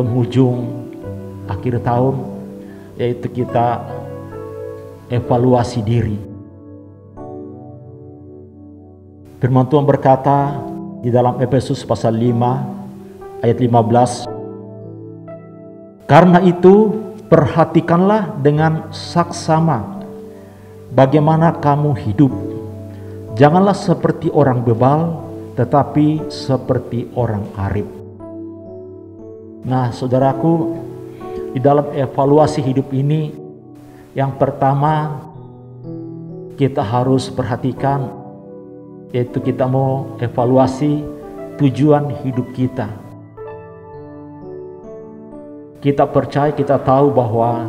penghujung akhir tahun, yaitu kita evaluasi diri. Firman Tuhan berkata di dalam Efesus pasal 5 ayat 15, karena itu perhatikanlah dengan saksama bagaimana kamu hidup. Janganlah seperti orang bebal, tetapi seperti orang arif. Nah, saudaraku, di dalam evaluasi hidup ini, yang pertama kita harus perhatikan, yaitu kita mau evaluasi tujuan hidup kita. Kita percaya, kita tahu bahwa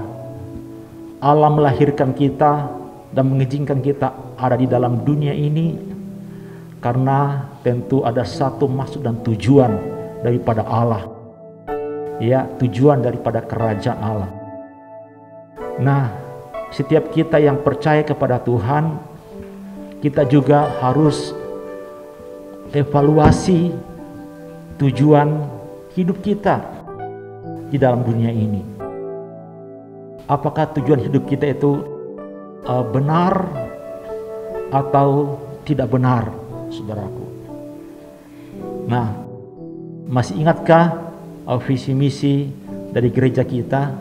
Allah melahirkan kita dan mengizinkan kita ada di dalam dunia ini karena tentu ada satu maksud dan tujuan daripada Allah. Ya, tujuan daripada kerajaan Allah. Nah, setiap kita yang percaya kepada Tuhan, kita juga harus evaluasi tujuan hidup kita di dalam dunia ini. Apakah tujuan hidup kita itu benar atau tidak benar, saudaraku? Nah, masih ingatkah visi misi dari gereja kita,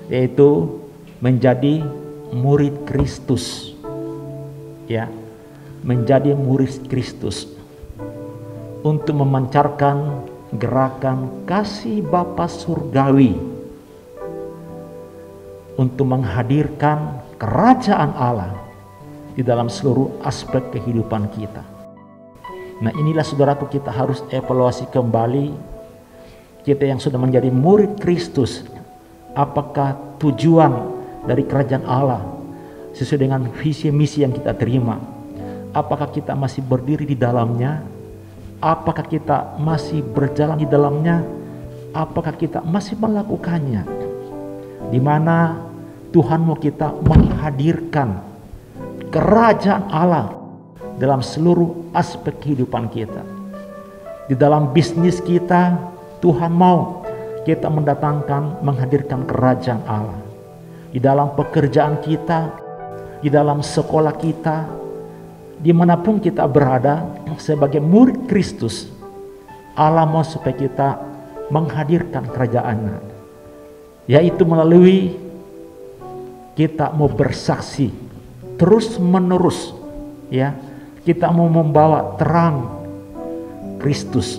yaitu menjadi murid Kristus, ya, menjadi murid Kristus untuk memancarkan gerakan kasih Bapa surgawi, untuk menghadirkan kerajaan Allah di dalam seluruh aspek kehidupan kita. Nah, inilah saudaraku, kita harus evaluasi kembali. Kita yang sudah menjadi murid Kristus, apakah tujuan dari kerajaan Allah sesuai dengan visi misi yang kita terima? Apakah kita masih berdiri di dalamnya? Apakah kita masih berjalan di dalamnya? Apakah kita masih melakukannya? Di mana Tuhan mau kita menghadirkan kerajaan Allah dalam seluruh aspek kehidupan kita. Di dalam bisnis kita, Tuhan mau kita menghadirkan kerajaan Allah. Di dalam pekerjaan kita, di dalam sekolah kita, dimanapun kita berada sebagai murid Kristus, Allah mau supaya kita menghadirkan kerajaan-Nya, yaitu melalui kita mau bersaksi terus menerus, ya, kita mau membawa terang Kristus,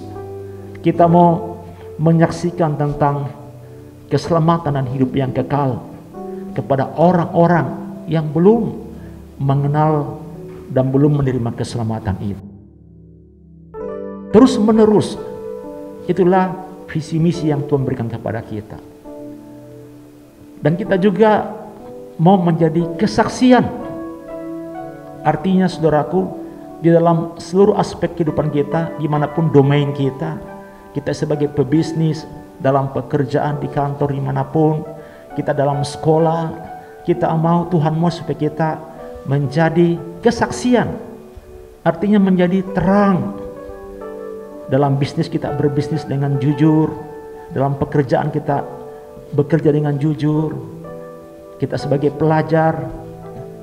kita mau menyaksikan tentang keselamatan dan hidup yang kekal kepada orang-orang yang belum mengenal dan belum menerima keselamatan itu. Terus menerus, itulah visi misi yang Tuhan berikan kepada kita. Dan kita juga mau menjadi kesaksian. Artinya saudaraku, di dalam seluruh aspek kehidupan kita, dimanapun domain kita sebagai pebisnis, dalam pekerjaan di kantor dimanapun, kita dalam sekolah, kita mau Tuhan mau supaya kita menjadi kesaksian. Artinya menjadi terang. Dalam bisnis kita berbisnis dengan jujur, dalam pekerjaan kita bekerja dengan jujur, kita sebagai pelajar,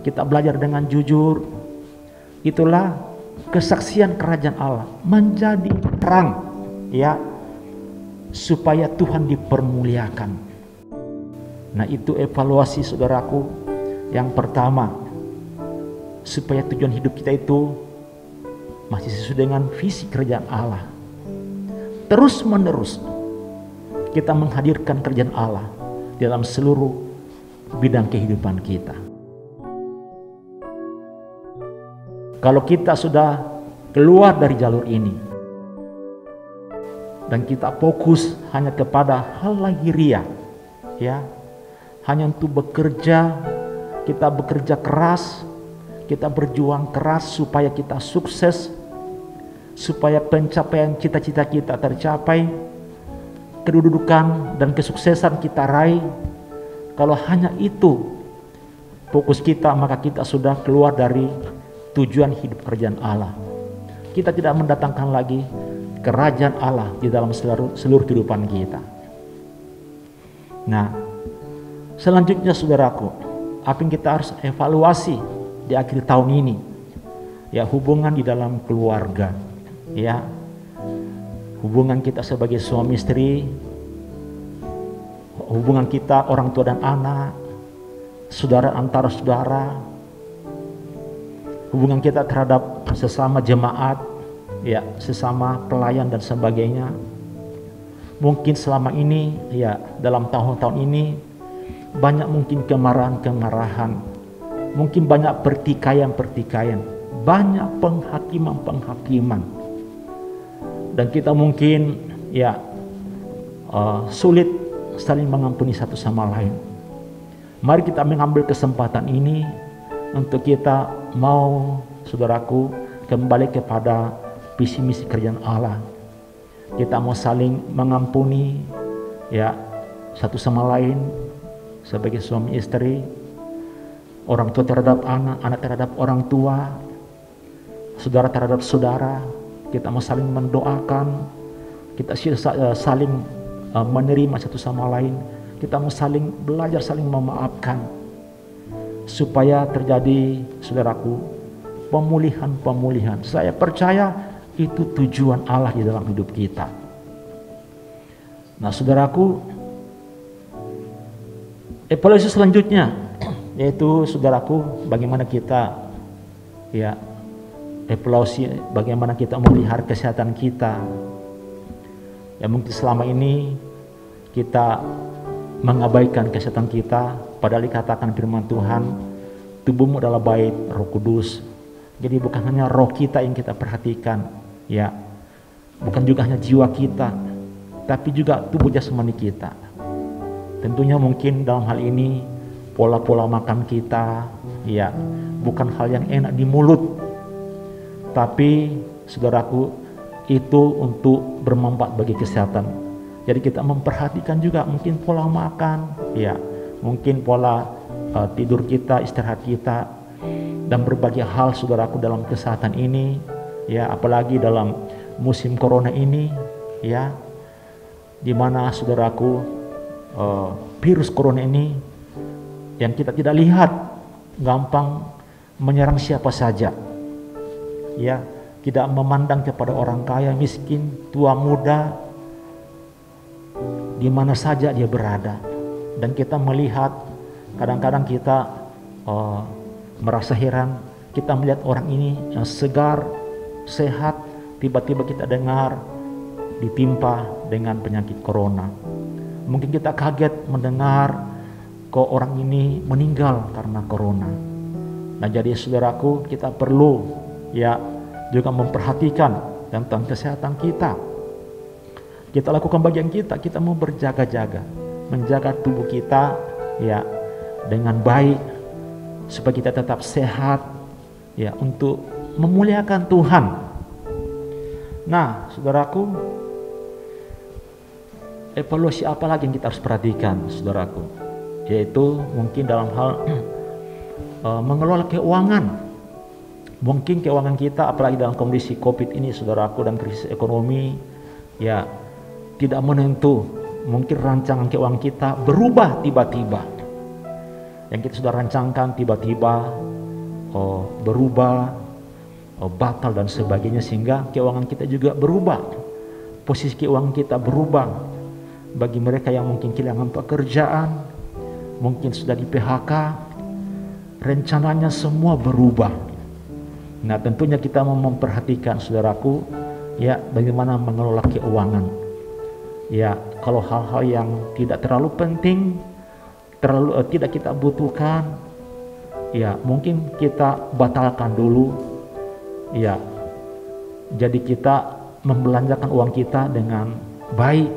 kita belajar dengan jujur. Itulah kesaksian kerajaan Allah, menjadi terang, ya, supaya Tuhan dipermuliakan. Nah, itu evaluasi saudaraku yang pertama, supaya tujuan hidup kita itu masih sesuai dengan visi kerajaan Allah. Terus menerus kita menghadirkan kerajaan Allah dalam seluruh bidang kehidupan kita. Kalau kita sudah keluar dari jalur ini dan kita fokus hanya kepada hal lahiriah, ya, hanya untuk bekerja, kita bekerja keras, kita berjuang keras supaya kita sukses, supaya pencapaian cita-cita kita tercapai, kedudukan dan kesuksesan kita raih. Kalau hanya itu fokus kita, maka kita sudah keluar dari tujuan hidup kerajaan Allah. Kita tidak mendatangkan lagi kerajaan Allah di dalam seluruh kehidupan kita. Nah, selanjutnya saudaraku, apa yang kita harus evaluasi di akhir tahun ini? Ya, hubungan di dalam keluarga, ya, hubungan kita sebagai suami istri, hubungan kita orang tua dan anak, saudara antara saudara, hubungan kita terhadap sesama jemaat, ya sesama pelayan dan sebagainya. Mungkin selama ini ya dalam tahun-tahun ini banyak mungkin kemarahan-kemarahan, mungkin banyak pertikaian-pertikaian, banyak penghakiman-penghakiman, dan kita mungkin ya sulit saling mengampuni satu sama lain. Mari kita mengambil kesempatan ini untuk kita mau, saudaraku, kembali kepada visi misi kerjaan Allah. Kita mau saling mengampuni ya satu sama lain sebagai suami istri, orang tua terhadap anak, anak terhadap orang tua, saudara terhadap saudara. Kita mau saling mendoakan, kita saling menerima satu sama lain, kita mau saling belajar, saling memaafkan, supaya terjadi, saudaraku, pemulihan. Saya percaya itu tujuan Allah di dalam hidup kita. Nah, saudaraku, evaluasi selanjutnya yaitu, saudaraku, bagaimana kita ya evaluasi, bagaimana kita memelihara kesehatan kita. Ya mungkin selama ini kita mengabaikan kesehatan kita, padahal dikatakan firman Tuhan, tubuhmu adalah bait Roh Kudus. Jadi bukan hanya roh kita yang kita perhatikan, ya, bukan juga hanya jiwa kita, tapi juga tubuh jasmani kita. Tentunya mungkin dalam hal ini pola-pola makan kita, ya, bukan hal yang enak di mulut, tapi saudaraku, itu untuk bermanfaat bagi kesehatan. Jadi kita memperhatikan juga mungkin pola makan, ya, mungkin pola tidur kita, istirahat kita, dan berbagai hal, saudaraku, dalam kesehatan ini, ya, apalagi dalam musim corona ini, ya, di mana, saudaraku, virus corona ini yang kita tidak lihat, gampang menyerang siapa saja, ya. Tidak memandang kepada orang kaya, miskin, tua, muda, di mana saja dia berada. Dan kita melihat, kadang-kadang kita merasa heran, kita melihat orang ini yang segar, sehat, tiba-tiba kita dengar ditimpa dengan penyakit corona. Mungkin kita kaget mendengar kok orang ini meninggal karena corona. Nah, jadi saudaraku, kita perlu ya juga memperhatikan tentang kesehatan kita. Kita lakukan bagian kita mau berjaga-jaga, menjaga tubuh kita ya dengan baik supaya kita tetap sehat ya, untuk memuliakan Tuhan. Nah, saudaraku, evaluasi apa lagi yang kita harus perhatikan, saudaraku? Yaitu mungkin dalam hal mengelola keuangan. Mungkin keuangan kita, apalagi dalam kondisi COVID ini, saudaraku, dan krisis ekonomi, ya tidak menentu. Mungkin rancangan keuangan kita berubah tiba-tiba. Yang kita sudah rancangkan tiba-tiba berubah, batal dan sebagainya, sehingga keuangan kita juga berubah. Posisi keuangan kita berubah. Bagi mereka yang mungkin kehilangan pekerjaan, mungkin sudah di PHK, rencananya semua berubah. Nah, tentunya kita mau memperhatikan, saudaraku, ya, bagaimana mengelola keuangan. Ya, kalau hal-hal yang tidak terlalu penting, tidak kita butuhkan, ya mungkin kita batalkan dulu. Ya, jadi kita membelanjakan uang kita dengan baik.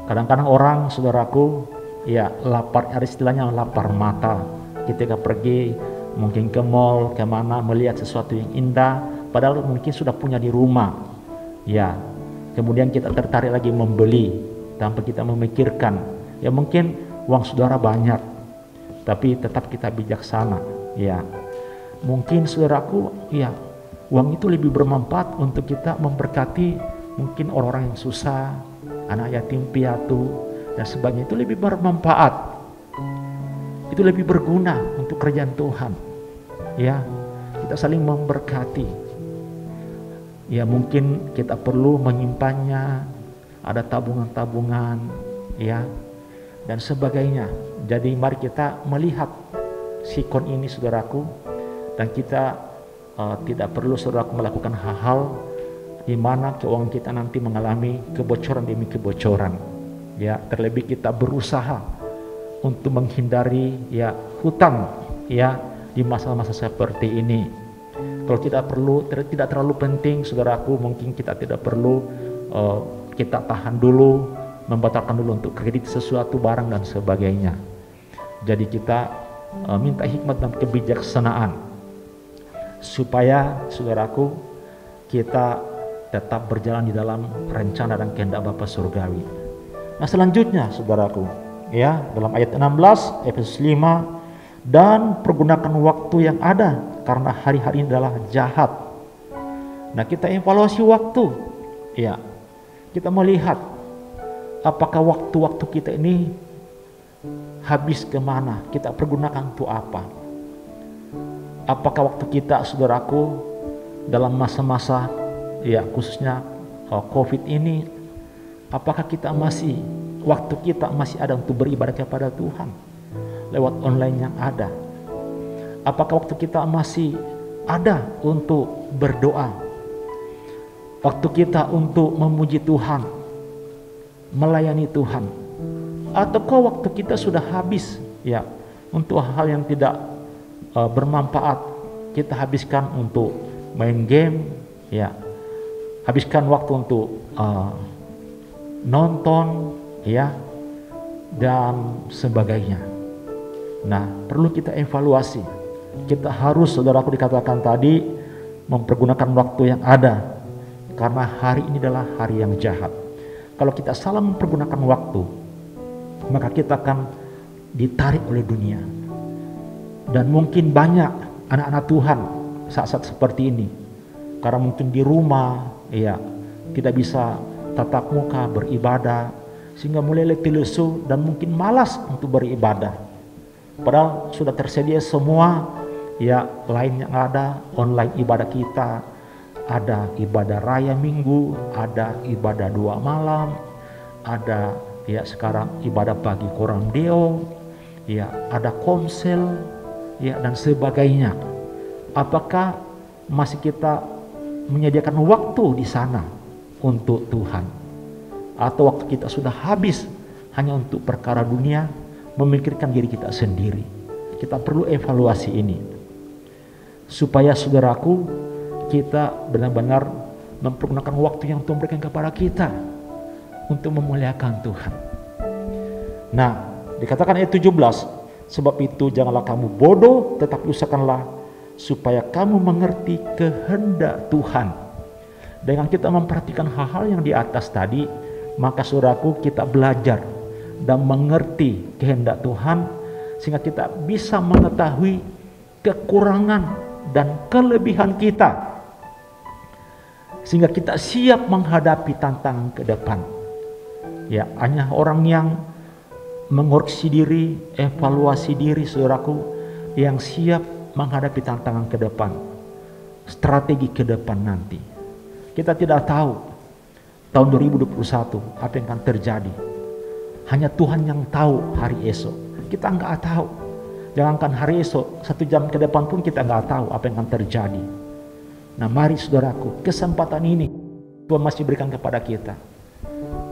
Kadang-kadang orang, saudaraku, ya lapar, ada istilahnya lapar mata. Ketika pergi mungkin ke mall, kemana, melihat sesuatu yang indah, padahal mungkin sudah punya di rumah, ya. Kemudian kita tertarik lagi membeli tanpa kita memikirkan, ya mungkin uang saudara banyak, tapi tetap kita bijaksana, ya. Mungkin saudaraku, ya uang itu lebih bermanfaat untuk kita memberkati mungkin orang-orang yang susah, anak yatim piatu dan sebagainya, itu lebih bermanfaat. Itu lebih berguna untuk kerjaan Tuhan. Ya, kita saling memberkati. Ya, mungkin kita perlu menyimpannya, ada tabungan-tabungan, ya, dan sebagainya. Jadi mari kita melihat sikon ini, saudaraku, dan kita tidak perlu saudaraku melakukan hal-hal di mana keuangan kita nanti mengalami kebocoran demi kebocoran. Ya, terlebih kita berusaha untuk menghindari ya hutang ya di masa-masa seperti ini. Kalau tidak terlalu penting, saudaraku, mungkin kita tidak perlu kita tahan dulu, membatalkan dulu untuk kredit sesuatu barang dan sebagainya. Jadi kita minta hikmat dan kebijaksanaan supaya saudaraku kita tetap berjalan di dalam rencana dan kehendak Bapa Surgawi. Nah, selanjutnya saudaraku, ya, dalam ayat 16 Efesus 5, dan pergunakan waktu yang ada karena hari-hari ini adalah jahat. Nah, kita evaluasi waktu, ya, kita melihat apakah waktu-waktu kita ini habis kemana, kita pergunakan untuk apa. Apakah waktu kita, saudaraku, dalam masa-masa ya khususnya COVID ini, apakah waktu kita masih ada untuk beribadah kepada Tuhan lewat online yang ada? Apakah waktu kita masih ada untuk berdoa? Waktu kita untuk memuji Tuhan, melayani Tuhan? Ataukah waktu kita sudah habis ya untuk hal yang tidak bermanfaat, kita habiskan untuk main game, ya, habiskan waktu untuk nonton, ya, dan sebagainya. Nah, perlu kita evaluasi. Kita harus, saudaraku, dikatakan tadi, mempergunakan waktu yang ada, karena hari ini adalah hari yang jahat. Kalau kita salah mempergunakan waktu, maka kita akan ditarik oleh dunia. Dan mungkin banyak anak-anak Tuhan saat-saat seperti ini, karena mungkin di rumah, ya, tidak bisa tatap muka beribadah, sehingga mulai letih lesu dan mungkin malas untuk beribadah. Padahal sudah tersedia semua, ya, lain yang ada, online ibadah kita, ada ibadah raya minggu, ada ibadah 2 malam, ada ya sekarang ibadah pagi Koram Deo, ya, ada komsel, ya, dan sebagainya. Apakah masih kita menyediakan waktu di sana untuk Tuhan? Atau waktu kita sudah habis hanya untuk perkara dunia, memikirkan diri kita sendiri? Kita perlu evaluasi ini, supaya saudaraku, kita benar-benar mempergunakan waktu yang Tuhan berikan kepada kita untuk memuliakan Tuhan. Nah, dikatakan ayat 17, sebab itu janganlah kamu bodoh, tetapi usahakanlah supaya kamu mengerti kehendak Tuhan. Dengan kita memperhatikan hal-hal yang di atas tadi, maka saudaraku, kita belajar dan mengerti kehendak Tuhan, sehingga kita bisa mengetahui kekurangan dan kelebihan kita, sehingga kita siap menghadapi tantangan ke depan. Ya, hanya orang yang mengoreksi diri, evaluasi diri, saudaraku, yang siap menghadapi tantangan ke depan, strategi ke depan nanti. Kita tidak tahu tahun 2021 apa yang akan terjadi. Hanya Tuhan yang tahu hari esok. Kita nggak tahu. Jangankan hari esok, 1 jam ke depan pun kita nggak tahu apa yang akan terjadi. Nah, mari saudaraku, kesempatan ini Tuhan masih berikan kepada kita.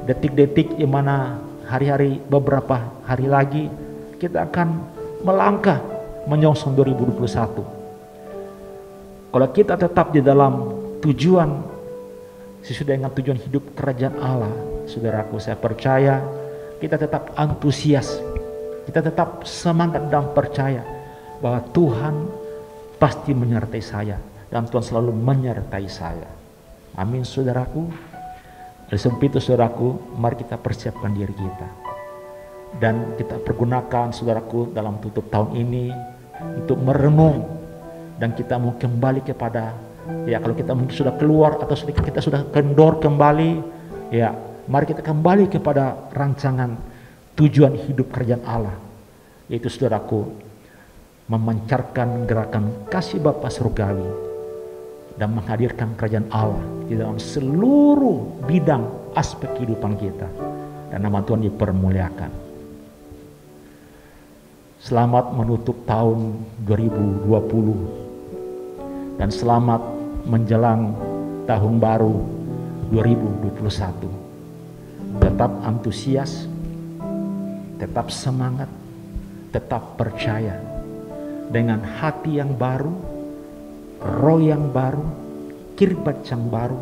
Detik-detik di mana hari-hari, beberapa hari lagi kita akan melangkah menyongsong 2021. Kalau kita tetap di dalam tujuan, sesuai dengan tujuan hidup kerajaan Allah, saudaraku, saya percaya kita tetap antusias, kita tetap semangat dan percaya bahwa Tuhan pasti menyertai saya, dan Tuhan selalu menyertai saya. Amin, saudaraku. Oleh sebab itu, saudaraku, mari kita persiapkan diri kita, dan kita pergunakan, saudaraku, dalam tutup tahun ini untuk merenung, dan kita mau kembali kepada, ya, kalau kita mungkin sudah keluar atau kita sudah kendor kembali, ya, mari kita kembali kepada rancangan tujuan hidup kerajaan Allah, yaitu, saudaraku, memancarkan gerakan kasih Bapa Surgawi dan menghadirkan kerajaan Allah di dalam seluruh bidang aspek kehidupan kita, dan nama Tuhan dipermuliakan. Selamat menutup tahun 2020 dan selamat menjelang tahun baru 2021. Tetap antusias, tetap semangat, tetap percaya. Dengan hati yang baru, roh yang baru, kirbat yang baru,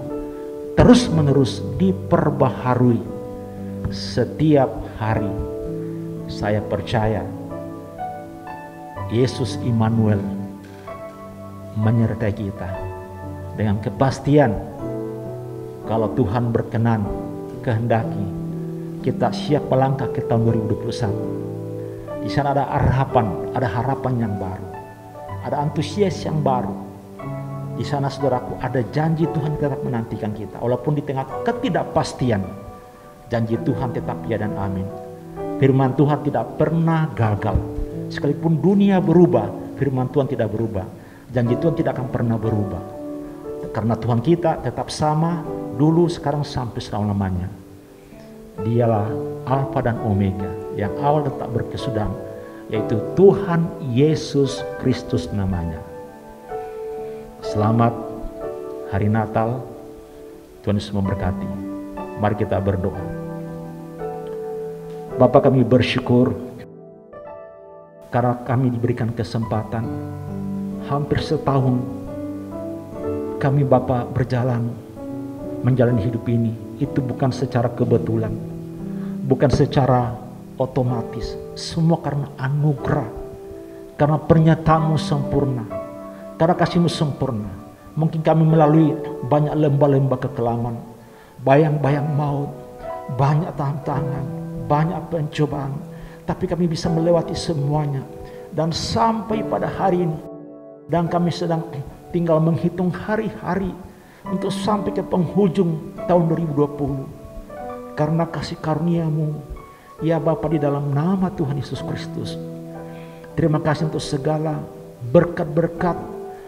terus menerus diperbaharui setiap hari. Saya percaya Yesus Immanuel menyertai kita dengan kepastian kalau Tuhan berkenan, kehendaki, kita siap melangkah ke tahun 2021. Di sana ada harapan yang baru, ada antusias yang baru. Di sana saudaraku ada janji Tuhan tetap menantikan kita. Walaupun di tengah ketidakpastian, janji Tuhan tetap ya dan amin. Firman Tuhan tidak pernah gagal. Sekalipun dunia berubah, firman Tuhan tidak berubah. Janji Tuhan tidak akan pernah berubah. Karena Tuhan kita tetap sama dulu, sekarang, sampai selama-lamanya. Dialah Alfa dan Omega, yang awal dan tak berkesudahan, yaitu Tuhan Yesus Kristus namanya. Selamat hari Natal, Tuhan Yesus memberkati. Mari kita berdoa. Bapa, kami bersyukur karena kami diberikan kesempatan hampir setahun kami Bapa berjalan menjalani hidup ini. Itu bukan secara kebetulan, bukan secara otomatis, semua karena anugerah, karena pernyataan-Mu sempurna, karena kasih-Mu sempurna. Mungkin kami melalui banyak lembah-lembah kekelaman, bayang-bayang maut, banyak tantangan, banyak pencobaan, tapi kami bisa melewati semuanya. Dan sampai pada hari ini, dan kami sedang tinggal menghitung hari-hari untuk sampai ke penghujung tahun 2020. Karena kasih karunia-Mu, ya Bapa, di dalam nama Tuhan Yesus Kristus. Terima kasih untuk segala berkat-berkat,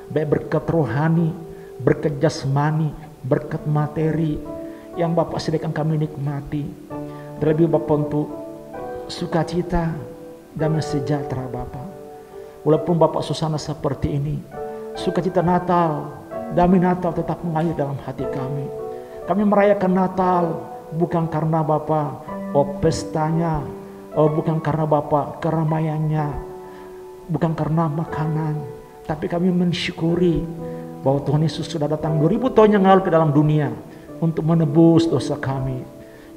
baik berkat rohani, berkat jasmani, berkat materi yang Bapak sediakan kami nikmati. Terlebih Bapak untuk sukacita dan sejahtera Bapak. Walaupun Bapak suasana seperti ini, sukacita Natal, damai Natal tetap mengalir dalam hati kami. Kami merayakan Natal bukan karena Bapak pestanya, bukan karena Bapak keramaiannya, bukan karena makanan, tapi kami mensyukuri bahwa Tuhan Yesus sudah datang 2000 tahun yang lalu ke dalam dunia untuk menebus dosa kami.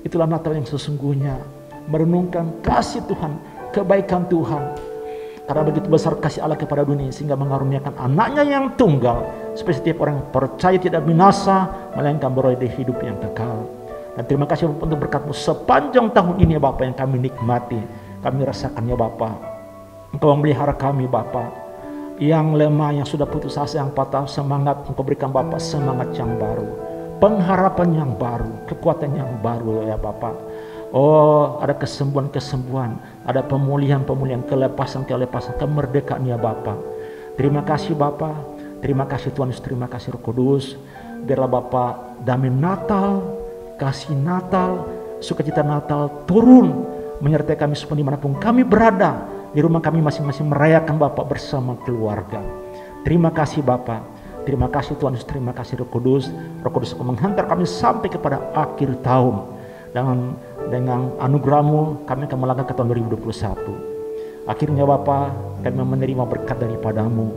Itulah Natal yang sesungguhnya, merenungkan kasih Tuhan, kebaikan Tuhan. Karena begitu besar kasih Allah kepada dunia sehingga mengaruniakan anaknya yang tunggal, supaya setiap orang percaya tidak binasa, melainkan beroleh hidup yang kekal. Dan terima kasih untuk berkat-Mu sepanjang tahun ini ya Bapak, yang kami nikmati, kami rasakannya Bapak. Engkau memelihara kami Bapak, yang lemah, yang sudah putus asa, yang patah semangat, Engkau berikan Bapak semangat yang baru, pengharapan yang baru, kekuatan yang baru ya Bapak. Oh, ada kesembuhan-kesembuhan, ada pemulihan-pemulihan, kelepasan-kelepasan, kemerdekaan ya Bapak. Terima kasih Bapak, terima kasih Tuhan Yesus, terima kasih Roh Kudus. Biarlah Bapak damai Natal, kasih Natal, sukacita Natal turun menyertai kami semua dimanapun kami berada. Di rumah kami masing-masing merayakan Bapak bersama keluarga. Terima kasih Bapak, terima kasih Tuhan Yesus, terima kasih Roh Kudus. Roh Kudus akan menghantar kami sampai kepada akhir tahun. Dengan anugerah-Mu kami akan melangkah ke tahun 2021. Akhirnya Bapa, kami menerima berkat daripada-Mu.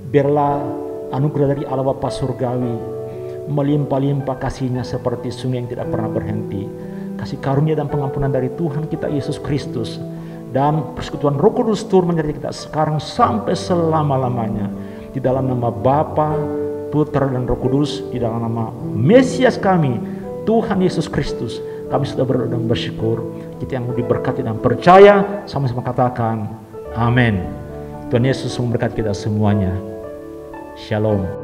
Biarlah anugerah dari Allah Bapa surgawi melimpah-limpah kasih-Nya seperti sungai yang tidak pernah berhenti. Kasih karunia dan pengampunan dari Tuhan kita Yesus Kristus dan persekutuan Roh Kudus turun menyertai kita sekarang sampai selama-lamanya. Di dalam nama Bapa, Putra dan Roh Kudus, di dalam nama Mesias kami, Tuhan Yesus Kristus, kami sudah berdoa dan bersyukur. Kita yang diberkati dan percaya sama-sama katakan amin. Tuhan Yesus memberkati kita semuanya. Shalom.